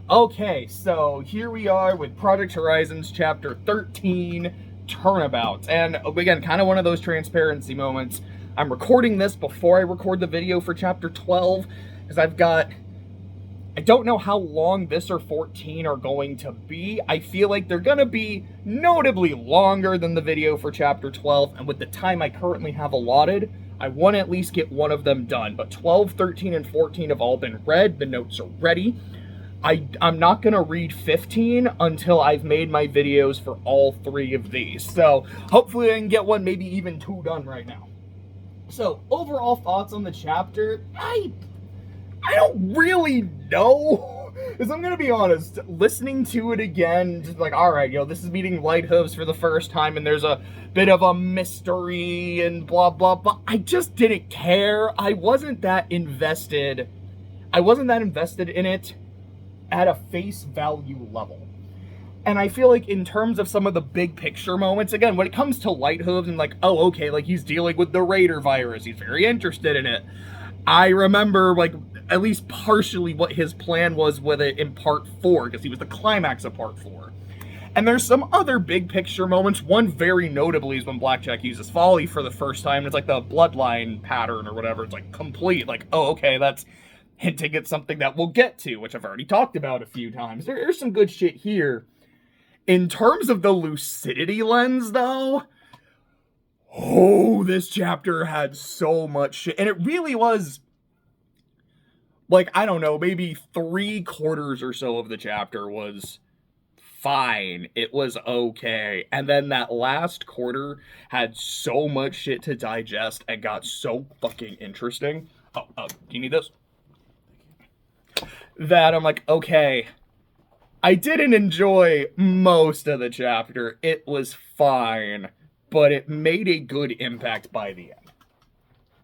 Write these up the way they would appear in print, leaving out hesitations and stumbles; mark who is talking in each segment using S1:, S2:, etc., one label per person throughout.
S1: Okay, so here we are with Project Horizons Chapter 13, Turnabout. And again, kind of one of those transparency moments. I'm recording this before I record the video for Chapter 12, because I don't know how long this or 14 are going to be. I feel like they're going to be notably longer than the video for Chapter 12, and with the time I currently have allotted, I want to at least get one of them done. But 12, 13, and 14 have all been read. The notes are ready. I'm not going to read 15 until I've made my videos for all three of these. So hopefully I can get one, maybe even two done right now. So overall thoughts on the chapter, I don't really know. Because I'm going to be honest, listening to it again, just like, alright, this is meeting Lighthooves for the first time and there's a bit of a mystery and blah, blah, blah. I just didn't care. I wasn't that invested in it at a face value level. And I feel like in terms of some of the big picture moments, again, when it comes to Lighthooves and like, oh, okay, like he's dealing with the Raider virus, he's very interested in it. I remember, like, at least partially what his plan was with it in part 4, because he was the climax of part 4. And there's some other big picture moments. One very notably is when Blackjack uses Folly for the first time. It's like the bloodline pattern or whatever. It's like complete, like, oh, okay, that's hinting at something that we'll get to, which I've already talked about a few times. There's some good shit here. In terms of the lucidity lens, though, oh, this chapter had so much shit. And it really was, like, I don't know, maybe 3/4 or so of the chapter was fine. It was okay. And then that last quarter had so much shit to digest and got so fucking interesting. Oh, do you need this? That I'm like, okay, I didn't enjoy most of the chapter. It was fine, but it made a good impact by the end.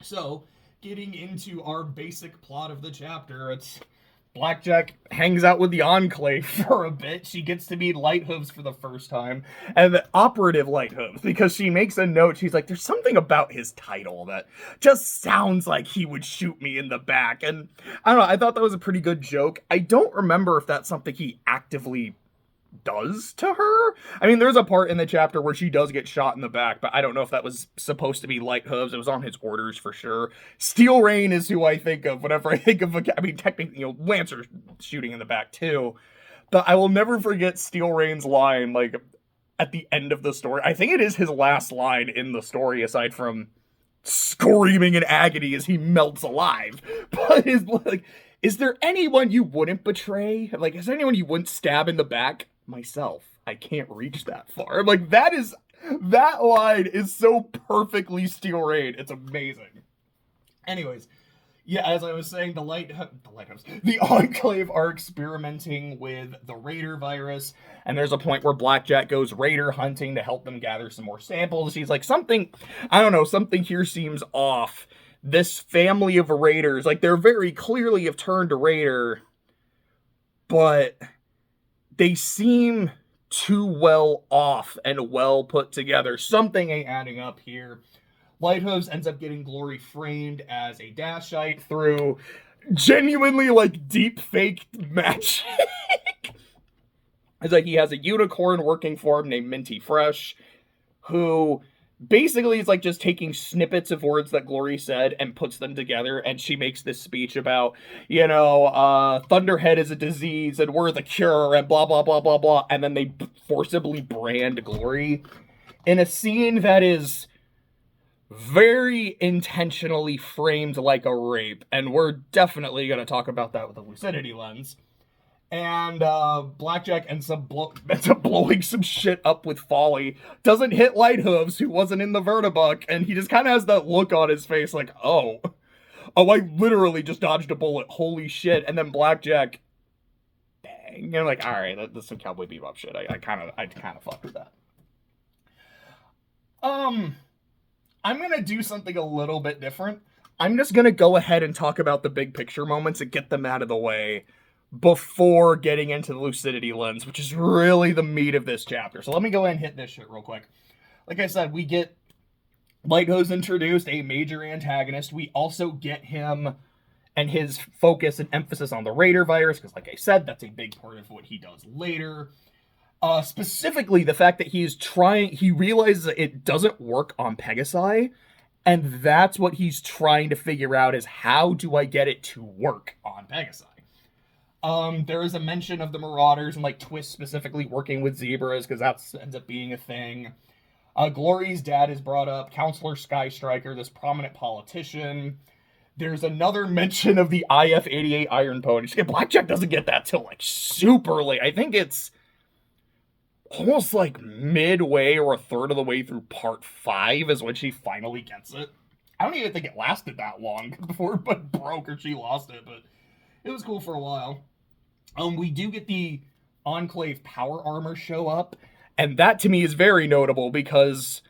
S1: So, getting into our basic plot of the chapter, it's Blackjack hangs out with the Enclave for a bit. She gets to meet Lighthooves for the first time, and the operative Lighthooves, because she makes a note. She's like, there's something about his title that just sounds like he would shoot me in the back. And I don't know, I thought that was a pretty good joke. I don't remember if that's something he actively does to her. I mean, there's a part in the chapter where she does get shot in the back, but I don't know if that was supposed to be Lighthooves. It was on his orders for sure. Steel Rain is who I think of whenever I think of, I mean, technically, Lancer shooting in the back too. But I will never forget Steel Rain's line, like, at the end of the story. I think it is his last line in the story, aside from screaming in agony as he melts alive. But his, like, is there anyone you wouldn't betray? Like, is there anyone you wouldn't stab in the back? Myself. I can't reach that far. Like, that line is so perfectly Steel Rain. It's amazing. Anyways, yeah, as I was saying, the Enclave are experimenting with the Raider virus, and there's a point where Blackjack goes Raider hunting to help them gather some more samples. He's like, something here seems off. This family of Raiders, like, they're very clearly have turned to Raider, but they seem too well off and well put together. Something ain't adding up here. Lighthooves ends up getting Glory framed as a Dashite through genuinely, like, deep fake magic. It's like he has a unicorn working for him named Minty Fresh, who basically is like just taking snippets of words that Glory said and puts them together, and she makes this speech about, Thunderhead is a disease and we're the cure and blah, blah, blah, blah, blah, and then they forcibly brand Glory in a scene that is very intentionally framed like a rape, and we're definitely going to talk about that with the lucidity lens. And Blackjack ends up blowing some shit up with Folly. Doesn't hit Lighthooves, who wasn't in the Vertibuck, and he just kind of has that look on his face like, oh, I literally just dodged a bullet. Holy shit. And then Blackjack, bang. You're like, all right, that's some Cowboy Bebop shit. I kind of fucked with that. I'm gonna do something a little bit different. I'm just gonna go ahead and talk about the big picture moments and get them out of the way before getting into the lucidity lens, which is really the meat of this chapter. So let me go ahead and hit this shit real quick. Like I said, we get Lighthooves introduced, a major antagonist. We also get him and his focus and emphasis on the Raider virus, because like I said, that's a big part of what he does later. Specifically, the fact that he realizes that it doesn't work on Pegasi, and that's what he's trying to figure out is how do I get it to work on Pegasi? There is a mention of the Marauders and like Twist specifically working with zebras because that ends up being a thing. Glory's dad is brought up, Counselor Sky Striker, this prominent politician. There's another mention of the IF-88 Iron Pony. Blackjack doesn't get that till like super late. I think it's almost like midway or a third of the way through part 5 is when she finally gets it. I don't even think it lasted that long before it broke or she lost it, but it was cool for a while. We do get the Enclave power armor show up, and that to me is very notable because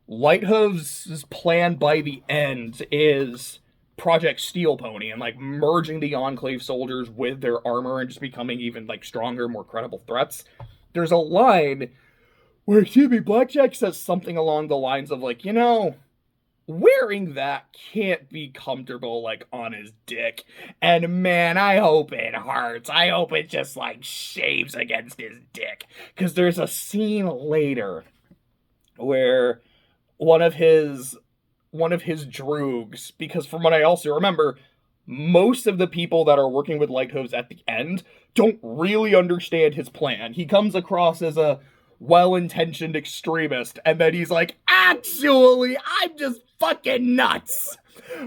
S1: Lighthooves' plan by the end is Project Steel Pony and like merging the Enclave soldiers with their armor and just becoming even like stronger, more credible threats. There's a line where, Blackjack says something along the lines of like, wearing that can't be comfortable like on his dick. And man, I hope it hurts. I hope it just like shaves against his dick. Because there's a scene later where one of his droogs, because from what I also remember, most of the people that are working with Lighthooves at the end don't really understand his plan. He comes across as a well-intentioned extremist, and then he's like, actually, I'm just fucking nuts.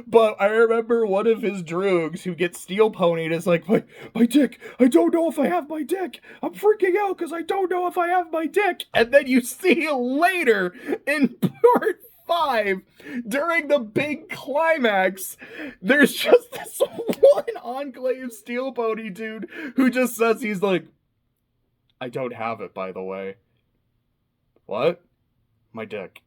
S1: But I remember one of his droogs who gets steel ponied is like, my dick, I don't know if I have my dick. I'm freaking out because I don't know if I have my dick. And then you see later in part 5, during the big climax, there's just this one Enclave steel pony dude who just says, he's like, I don't have it, by the way. What? My dick.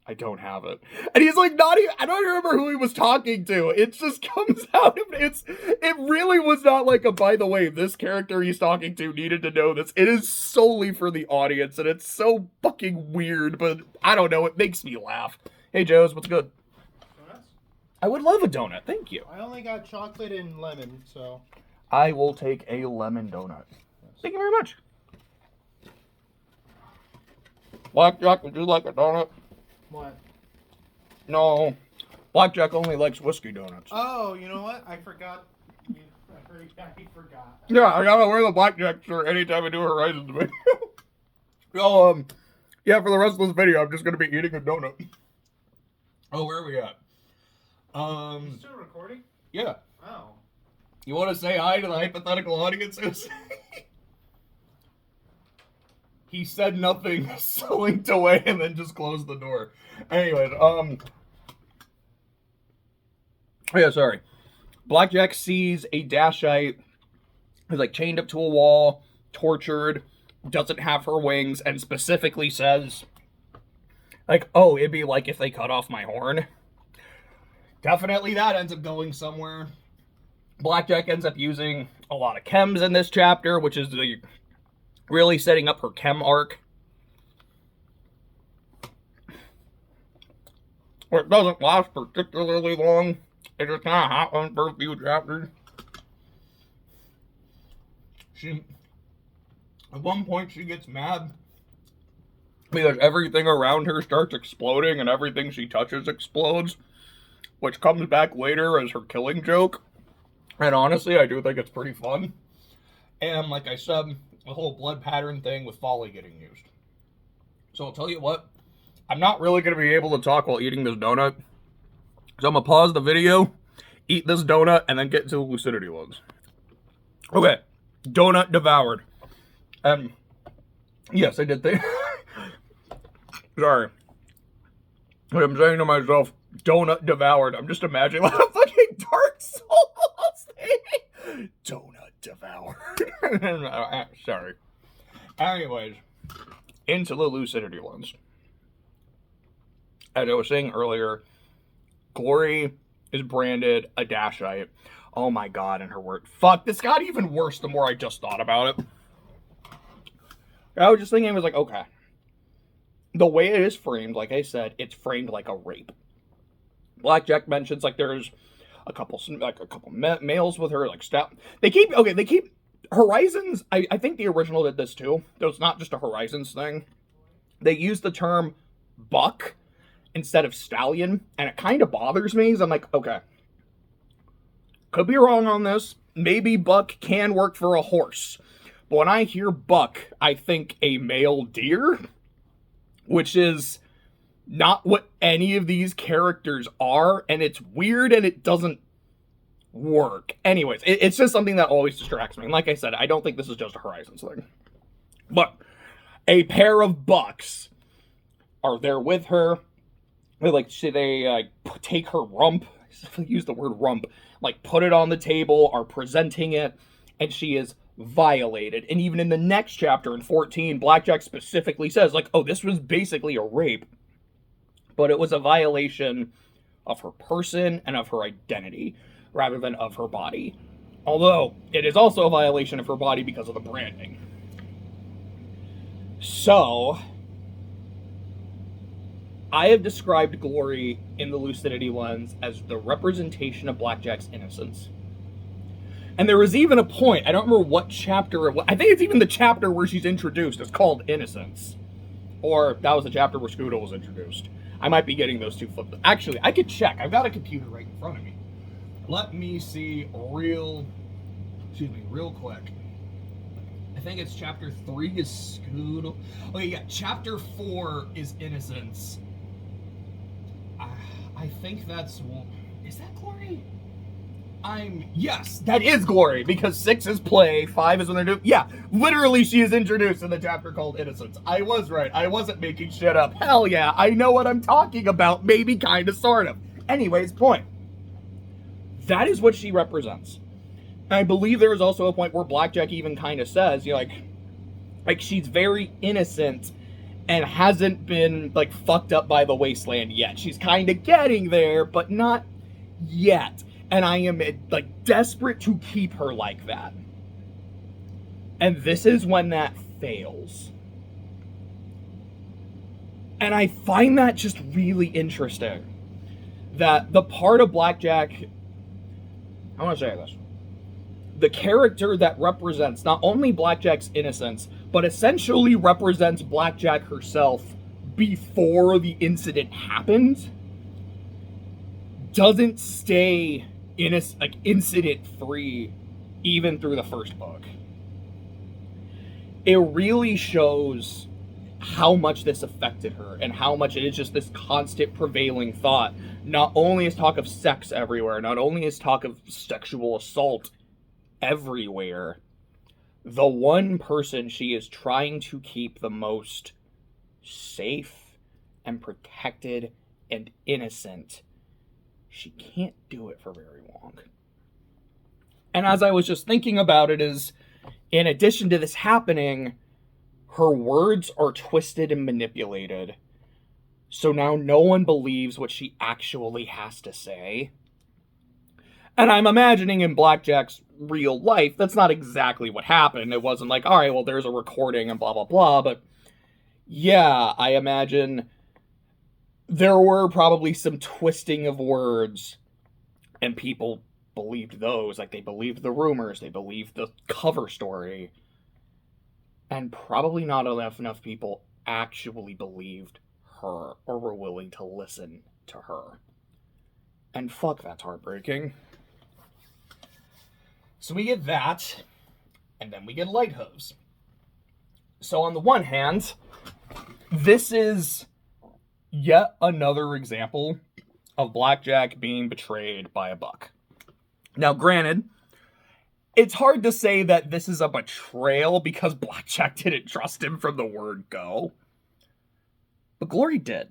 S1: I don't have it. And he's like, not even, I don't remember who he was talking to. It just comes out of it really was not like a, by the way, this character he's talking to needed to know this. It is solely for the audience, and it's so fucking weird, but I don't know, it makes me laugh. Hey, Joe's, what's good?
S2: Donuts?
S1: I would love a donut, thank you.
S2: I only got chocolate and lemon, so.
S1: I will take a lemon donut. Yes. Thank you very much. Blackjack, would you like a donut?
S2: What?
S1: No. Blackjack only likes whiskey donuts.
S2: Oh, you know what? I forgot. I forgot.
S1: Yeah, I gotta wear the Blackjack shirt anytime I do a Horizons video. So, yeah, for the rest of this video, I'm just gonna be eating a donut. Oh, where are we at?
S2: You still recording?
S1: Yeah.
S2: Oh.
S1: You want to say hi to the hypothetical audiences? He said nothing, slinked away, and then just closed the door. Anyways, yeah, sorry. Blackjack sees a Dashite who's like chained up to a wall, tortured, doesn't have her wings, and specifically says, like, oh, it'd be like if they cut off my horn. Definitely that ends up going somewhere. Blackjack ends up using a lot of chems in this chapter, which is really setting up her chem arc. It doesn't last particularly long. It just kind of happens for a few chapters. At one point, she gets mad because everything around her starts exploding and everything she touches explodes, which comes back later as her killing joke. And honestly, I do think it's pretty fun. And like I said, the whole blood pattern thing with Folly getting used. So I'll tell you what, I'm not really going to be able to talk while eating this donut. So I'm going to pause the video, eat this donut, and then get to the lucidity ones. Okay, donut devoured. Yes, I did think. Sorry. But I'm saying to myself, donut devoured. I'm just imagining like a fucking Dark Souls thing. Donut devoured. Sorry. Anyways, into the lucidity ones. As I was saying earlier, Glory is branded a Dashite. Oh my god, and her word. Fuck, this got even worse the more I just thought about it. I was just thinking, I was like, okay. The way it is framed, like I said, it's framed like a rape. Blackjack mentions, like, there's a couple males with her, like They keep Horizons. I think the original did this too. So it's not just a Horizons thing. They use the term buck instead of stallion, and it kind of bothers me. Because I'm like, okay, could be wrong on this. Maybe buck can work for a horse. But when I hear buck, I think a male deer, which is not what any of these characters are, and it's weird and it doesn't work. Anyways, it's just something that always distracts me. And like I said, I don't think this is just a Horizons thing. But a pair of bucks are there with her. They take her rump, use the word rump, like put it on the table, are presenting it, and she is violated. And even in the next chapter, in 14, Blackjack specifically says, like, oh, this was basically a rape, but it was a violation of her person and of her identity rather than of her body. Although, it is also a violation of her body because of the branding. So, I have described Glory in the Lucidity lens as the representation of Blackjack's innocence. And there was even a point, I don't remember what chapter it was, I think it's even the chapter where she's introduced. It's called Innocence. Or that was the chapter where Scudo was introduced. I might be getting those two flipped. Actually, I could check. I've got a computer right in front of me. Let me see real quick. I think it's chapter 3 is Scudo. Okay, yeah, chapter 4 is Innocence. I think that's... Is that Glory? Yes, that is Glory, because 6 is play, 5 is when they're doing... Yeah, literally she is introduced in the chapter called Innocence. I was right. I wasn't making shit up. Hell yeah, I know what I'm talking about. Maybe, kind of, sort of. Anyways, point. That is what she represents. I believe there is also a point where Blackjack even kind of says, like she's very innocent and hasn't been, like, fucked up by the wasteland yet. She's kind of getting there, but not yet. And I am, like, desperate to keep her like that. And this is when that fails. And I find that just really interesting. That the part of Blackjack... I want to say this. The character that represents not only Blackjack's innocence, but essentially represents Blackjack herself before the incident happened, doesn't stay incident-free even through the first book. It really shows how much this affected her and how much it is just this constant prevailing thought. Not only is talk of sex everywhere, not only is talk of sexual assault everywhere, the one person she is trying to keep the most safe and protected and innocent, she can't do it for very long. And as I was just thinking about it, is in addition to this happening, her words are twisted and manipulated. So now no one believes what she actually has to say. And I'm imagining in Blackjack's real life, that's not exactly what happened. It wasn't like, all right, well, there's a recording and blah, blah, blah. But yeah, I imagine there were probably some twisting of words, and people believed those. Like, they believed the rumors, they believed the cover story. And probably not enough people actually believed her or were willing to listen to her. And fuck, that's heartbreaking. So we get that, and then we get Light Hooves. So on the one hand, this is yet another example of Blackjack being betrayed by a buck. Now, granted, it's hard to say that this is a betrayal because Blackjack didn't trust him from the word go. But Glory did.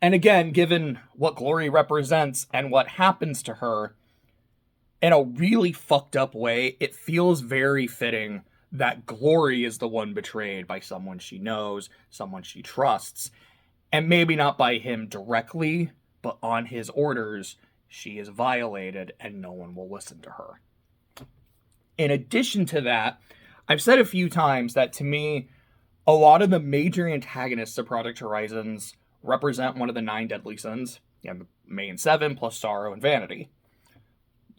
S1: And again, given what Glory represents and what happens to her, in a really fucked up way, it feels very fitting that Glory is the one betrayed by someone she knows, someone she trusts. And maybe not by him directly, but on his orders, she is violated and no one will listen to her. In addition to that, I've said a few times that to me, a lot of the major antagonists of Project Horizons represent one of the 9 deadly sins. And the main 7 plus Sorrow and Vanity.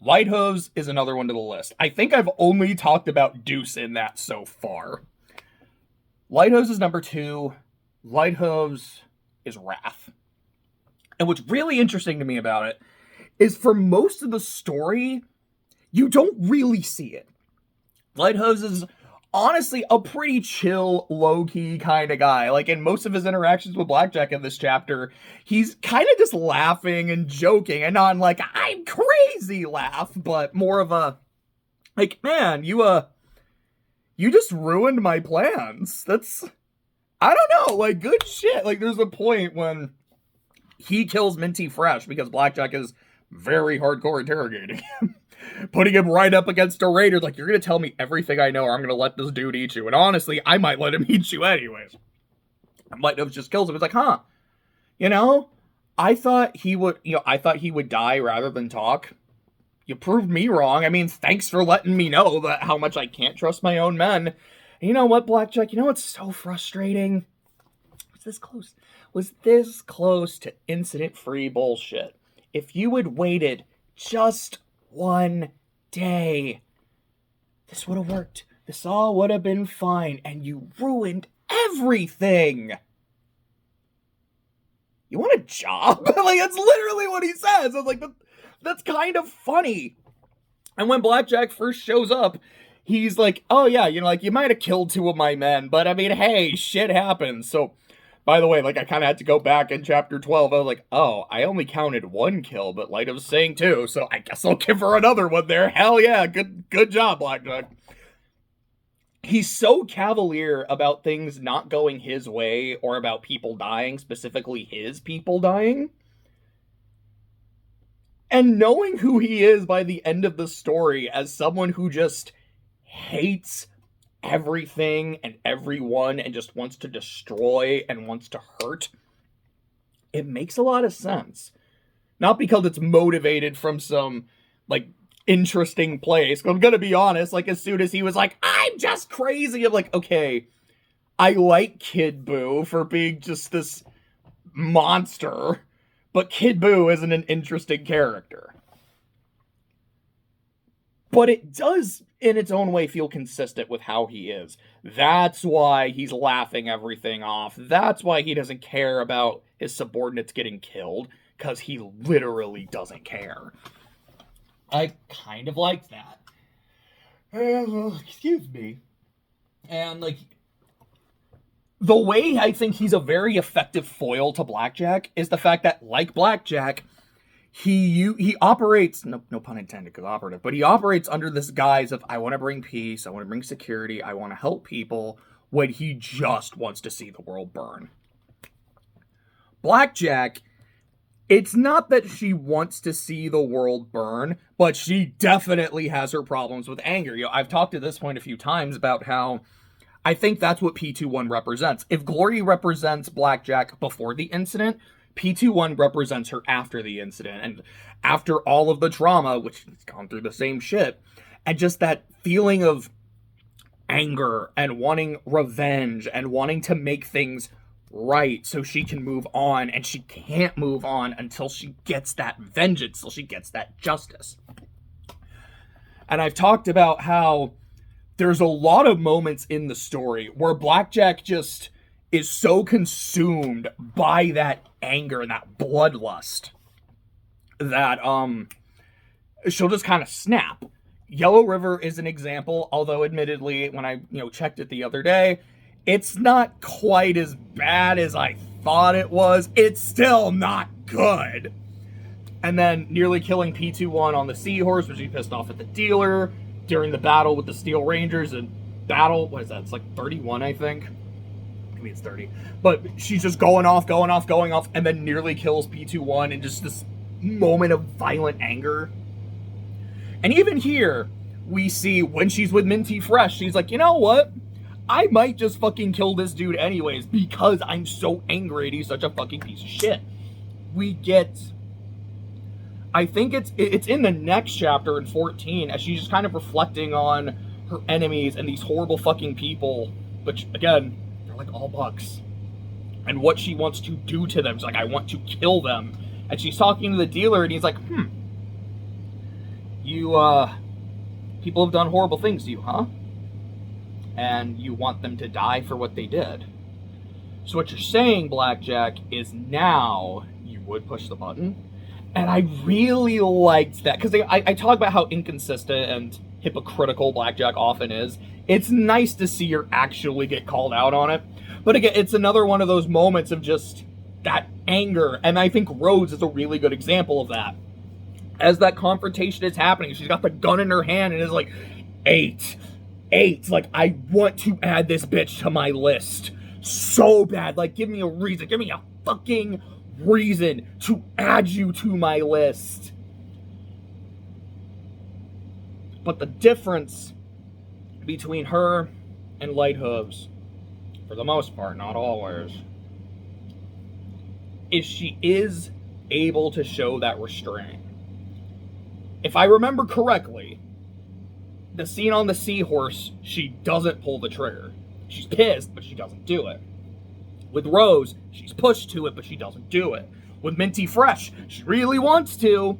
S1: Lighthooves is another one to the list. I think I've only talked about Deuce in that so far. Lighthooves is number 2. Lighthooves is Wrath. And what's really interesting to me about it is for most of the story, you don't really see it. Lighthooves is honestly a pretty chill, low-key kind of guy. Like, in most of his interactions with Blackjack in this chapter, he's kind of just laughing and joking, and not like, I'm crazy laugh, but more of a, like, man, you just ruined my plans. That's, I don't know, like, good shit. Like, there's a point when he kills Minty Fresh because Blackjack is very hardcore interrogating him. Putting him right up against a raider, like, you're gonna tell me everything I know, or I'm gonna let this dude eat you. And honestly, I might let him eat you anyways. And Lighthooves just kills him. It's like, huh, you know, I thought he would die rather than talk. You proved me wrong. I mean, thanks for letting me know that how much I can't trust my own men. And you know what, Blackjack? You know what's so frustrating? Was this close to incident-free bullshit. If you had waited just one day, this would have worked. This all would have been fine, and you ruined everything. You want a job? Like, that's literally what he says. I was like, that's kind of funny. And when Blackjack first shows up, he's like, oh yeah, you know, like, you might have killed 2 of my men, but I mean, hey, shit happens. So, by the way, like, I kind of had to go back in chapter 12. I was like, oh, I only counted 1 kill, but Light was saying 2, so I guess I'll give her another one there. Hell yeah, good job, Blackjack. He's so cavalier about things not going his way or about people dying, specifically his people dying. And knowing who he is by the end of the story as someone who just hates everything and everyone and just wants to destroy and wants to hurt, it makes a lot of sense. Not because it's motivated from some, like, interesting place. I'm gonna be honest, like, as soon as he was like, I'm just crazy, I'm like, okay, I like Kid Buu for being just this monster, but Kid Buu isn't an interesting character. But it does, in its own way, feel consistent with how he is. That's why he's laughing everything off. That's why he doesn't care about his subordinates getting killed, because he literally doesn't care. I kind of like that. Excuse me. And, like, the way I think he's a very effective foil to Blackjack is the fact that, like Blackjack, he operates, no pun intended because operative, but he operates under this guise of, I want to bring peace, I want to bring security, I want to help people, when he just wants to see the world burn. Blackjack, it's not that she wants to see the world burn, but she definitely has her problems with anger. You know, I've talked at this point a few times about how I think that's what P21 represents. If Glory represents Blackjack before the incident, P21 represents her after the incident, and after all of the trauma, which has gone through the same shit, and just that feeling of anger and wanting revenge and wanting to make things right so she can move on, and she can't move on until she gets that vengeance, till she gets that justice. And I've talked about how there's a lot of moments in the story where Blackjack just is so consumed by that anger and that bloodlust that she'll just kind of snap. Yellow River is an example, although admittedly, when I checked it the other day, it's not quite as bad as I thought it was. It's still not good. And then nearly killing P21 on the Seahorse, which he pissed off at the dealer during the battle with the Steel Rangers. And battle, what is that? It's like 31, I think. Maybe it's 30. But she's just going off, and then nearly kills P21 in just this moment of violent anger. And even here, we see when she's with Minty Fresh, she's like, you know what? I might just fucking kill this dude anyways because I'm so angry he's such a fucking piece of shit. We get, I think it's in the next chapter in 14, as she's just kind of reflecting on her enemies and these horrible fucking people, which, again, they're like all bucks. And what she wants to do to them. It's like, I want to kill them And she's talking to the dealer, and he's like, you, people have done horrible things to you, huh? And you want them to die for what they did. So what you're saying, Blackjack, is now you would push the button. And I really liked that, because I talk about how inconsistent and hypocritical Blackjack often is. It's nice to see her actually get called out on it. But again, it's another one of those moments of just that anger. And I think Rose is a really good example of that. As that confrontation is happening, she's got the gun in her hand and is like, 8. Like, I want to add this bitch to my list so bad. Like, give me a reason. Give me a fucking reason to add you to my list. But the difference between her and Lighthooves, for the most part, not always, is she is able to show that restraint. If I remember correctly, the scene on the seahorse, she doesn't pull the trigger. She's pissed, but she doesn't do it. With Rose, she's pushed to it, but she doesn't do it. With Minty Fresh, she really wants to.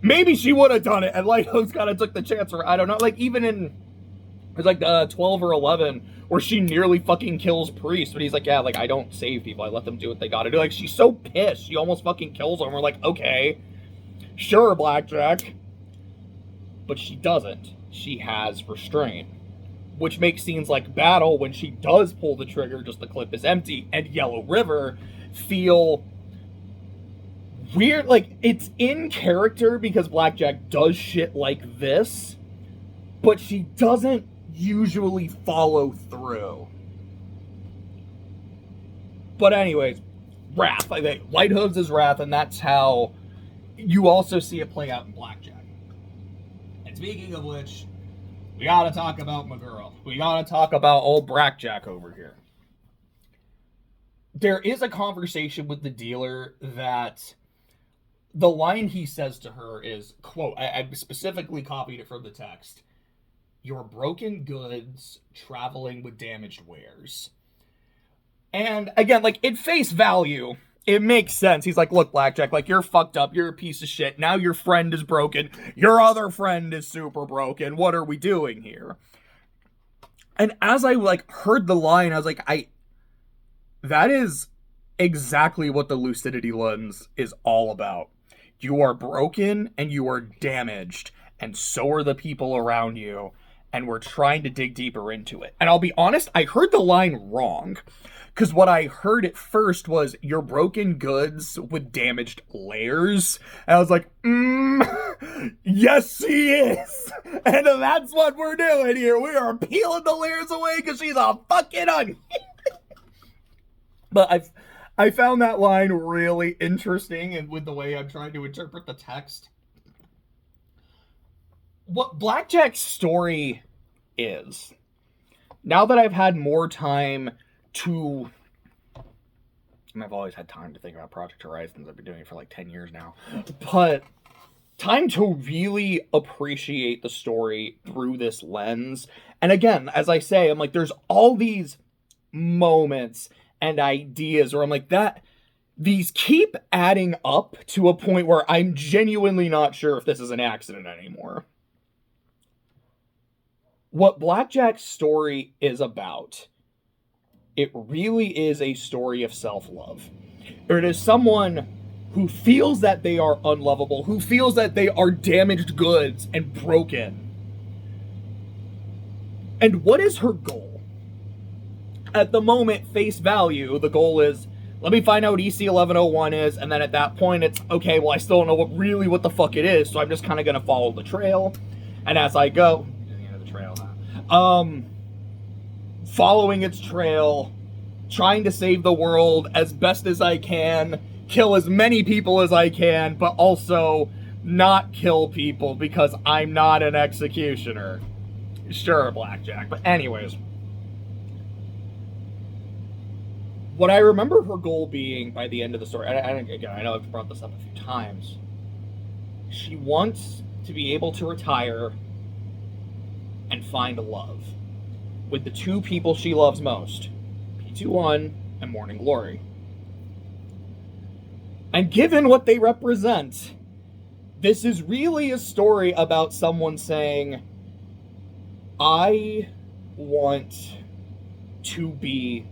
S1: Maybe she would have done it, and Lighthooves kind of took the chance, or I don't know. Like, even in, it was like 12 or 11, where she nearly fucking kills Priest, but he's like, yeah, like, I don't save people. I let them do what they gotta do. Like, she's so pissed, she almost fucking kills him. We're like, okay, sure, Blackjack. But she doesn't. She has restraint. Which makes scenes like Battle, when she does pull the trigger, just the clip is empty, and Yellow River feel weird. Like, it's in character because Blackjack does shit like this, but she doesn't usually follow through. But anyways, Wrath. Like, Lighthooves is Wrath, and that's how you also see it play out in Blackjack. And speaking of which, we gotta talk about my girl. We gotta talk about old Blackjack over here. There is a conversation with the dealer that the line he says to her is, quote, I specifically copied it from the text, "You're broken goods traveling with damaged wares." And again, like, at face value, it makes sense. He's like, look, Blackjack, like, you're fucked up. You're a piece of shit. Now your friend is broken. Your other friend is super broken. What are we doing here? And as I, like, heard the line, I was like, that is exactly what the Lucidity Lens is all about. You are broken and you are damaged, and so are the people around you, and we're trying to dig deeper into it. And I'll be honest, I heard the line wrong. Because what I heard at first was, you're broken goods with damaged layers. And I was like, yes, she is. And that's what we're doing here. We are peeling the layers away because she's a fucking onion. But I found that line really interesting, and with the way I'm trying to interpret the text. What Blackjack's story is, now that I've had more time to, and I've always had time to think about Project Horizons. I've been doing it for like 10 years now. But time to really appreciate the story through this lens. And again, as I say, I'm like, there's all these moments and ideas where I'm like, these keep adding up to a point where I'm genuinely not sure if this is an accident anymore. What Blackjack's story is about, it really is a story of self-love. It is someone who feels that they are unlovable, who feels that they are damaged goods and broken. And what is her goal? At the moment, face value, the goal is, let me find out what EC-1101 is, and then at that point it's, okay, well, I still don't know what the fuck it is, so I'm just kind of going to follow the trail. And as I go, the end of the trail, following its trail, trying to save the world as best as I can, kill as many people as I can, but also not kill people because I'm not an executioner. Sure, Blackjack. But anyways, what I remember her goal being by the end of the story, again, I know I've brought this up a few times, she wants to be able to retire and find love with the two people she loves most, P21 and Morning Glory. And given what they represent, this is really a story about someone saying, I want to be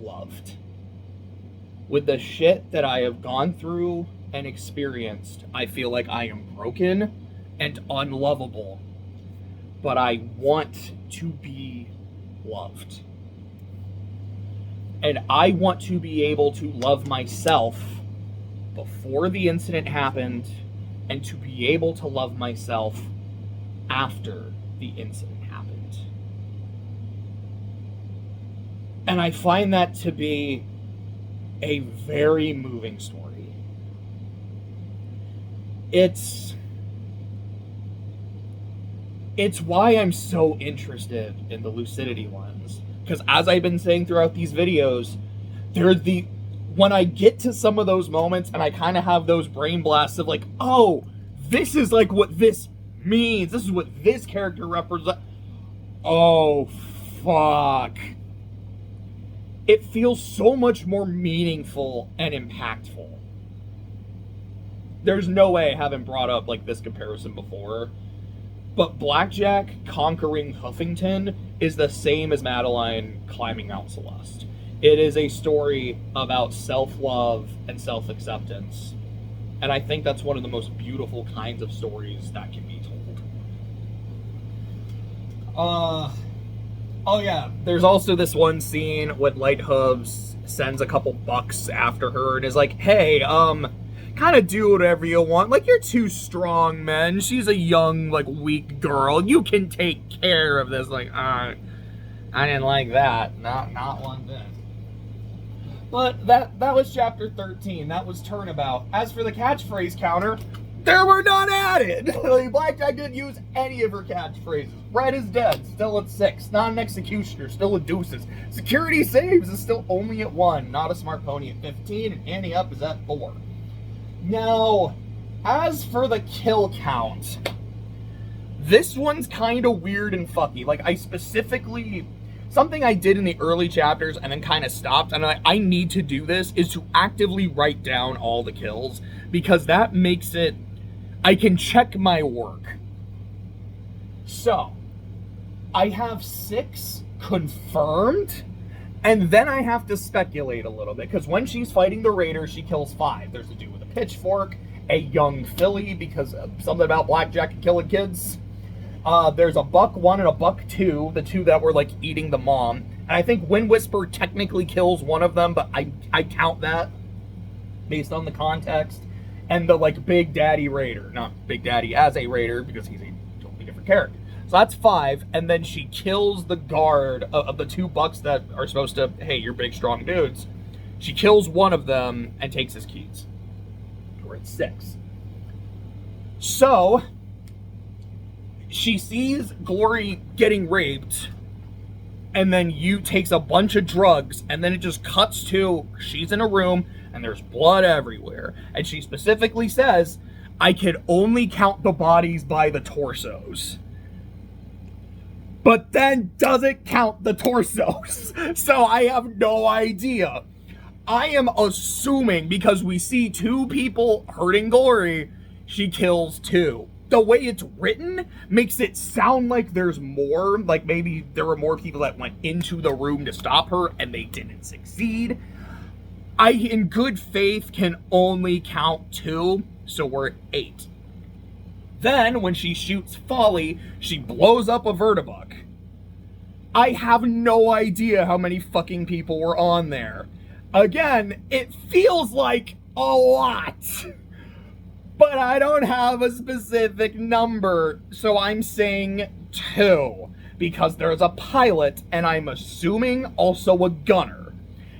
S1: loved. With the shit that I have gone through and experienced, I feel like I am broken and unlovable. But I want to be loved. And I want to be able to love myself before the incident happened, and to be able to love myself after the incident happened. And I find that to be a very moving story. It's why I'm so interested in the lucidity lens. Because as I've been saying throughout these videos, when I get to some of those moments and I kind of have those brain blasts of like, oh, this is like what this means. This is what this character represents. Oh, fuck. It feels so much more meaningful and impactful. There's no way I haven't brought up like this comparison before. But Blackjack conquering Huffington is the same as Madeline climbing Mount Celeste. It is a story about self-love and self-acceptance. And I think that's one of the most beautiful kinds of stories that can be told. Oh yeah, there's also this one scene when Light Hooves sends a couple bucks after her and is like, hey, kind of do whatever you want. Like, you're too strong, man. She's a young, like, weak girl. You can take care of this. Like, I didn't like that. Not one bit. But that was chapter 13. That was Turnabout. As for the catchphrase counter, there were none added. Like, Blackjack didn't use any of her catchphrases. Red is dead, still at 6. Not an executioner, still at deuces. Security saves is still only at 1. Not a smart pony at 15, and Annie up is at 4. Now, as for the kill count, this one's kind of weird and fucky. Like, I specifically, something I did in the early chapters and then kind of stopped, and I need to do this, is to actively write down all the kills, because that makes it, I can check my work. So, I have 6 confirmed, and then I have to speculate a little bit, because when she's fighting the Raider, she kills 5. There's a dude with a pitchfork, a young filly, because something about Blackjack and killing kids. There's a buck 1 and a buck 2, the 2 that were like eating the mom. And I think Wind Whisper technically kills one of them, but I count that based on the context. And the like Big Daddy Raider, not Big Daddy as a Raider, because he's a totally different character. So that's 5, and then she kills the guard of the 2 bucks that are supposed to, hey, you're big, strong dudes. She kills one of them and takes his keys. We're at 6. So, she sees Glory getting raped, and then Yu takes a bunch of drugs, and then it just cuts to, she's in a room, and there's blood everywhere. And she specifically says, I could only count the bodies by the torsos. But then doesn't count the torsos. So I have no idea. I am assuming, because we see 2 people hurting Glory, she kills 2. The way it's written makes it sound like there's more, like maybe there were more people that went into the room to stop her and they didn't succeed. I, in good faith, can only count 2, so we're at 8. Then, when she shoots Folly, she blows up a Vertibug. I have no idea how many fucking people were on there. Again, it feels like a lot. But I don't have a specific number, so I'm saying 2. Because there's a pilot, and I'm assuming also a gunner.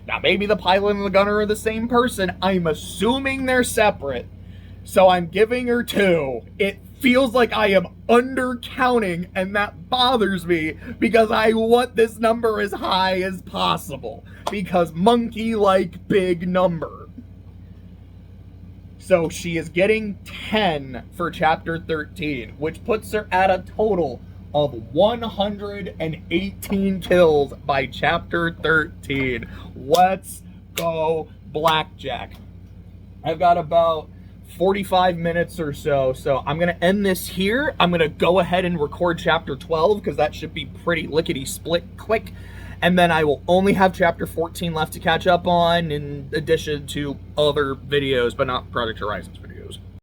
S1: Now, maybe the pilot and the gunner are the same person. I'm assuming they're separate. So I'm giving her 2. It feels like I am undercounting, and that bothers me because I want this number as high as possible. Because monkey like big number. So she is getting 10 for chapter 13, which puts her at a total of 118 kills by chapter 13. Let's go, Blackjack. I've got about 45 minutes or so, so I'm gonna end this here. I'm gonna go ahead and record chapter 12 because that should be pretty lickety-split quick, and then I will only have chapter 14 left to catch up on in addition to other videos, but not Project Horizons videos.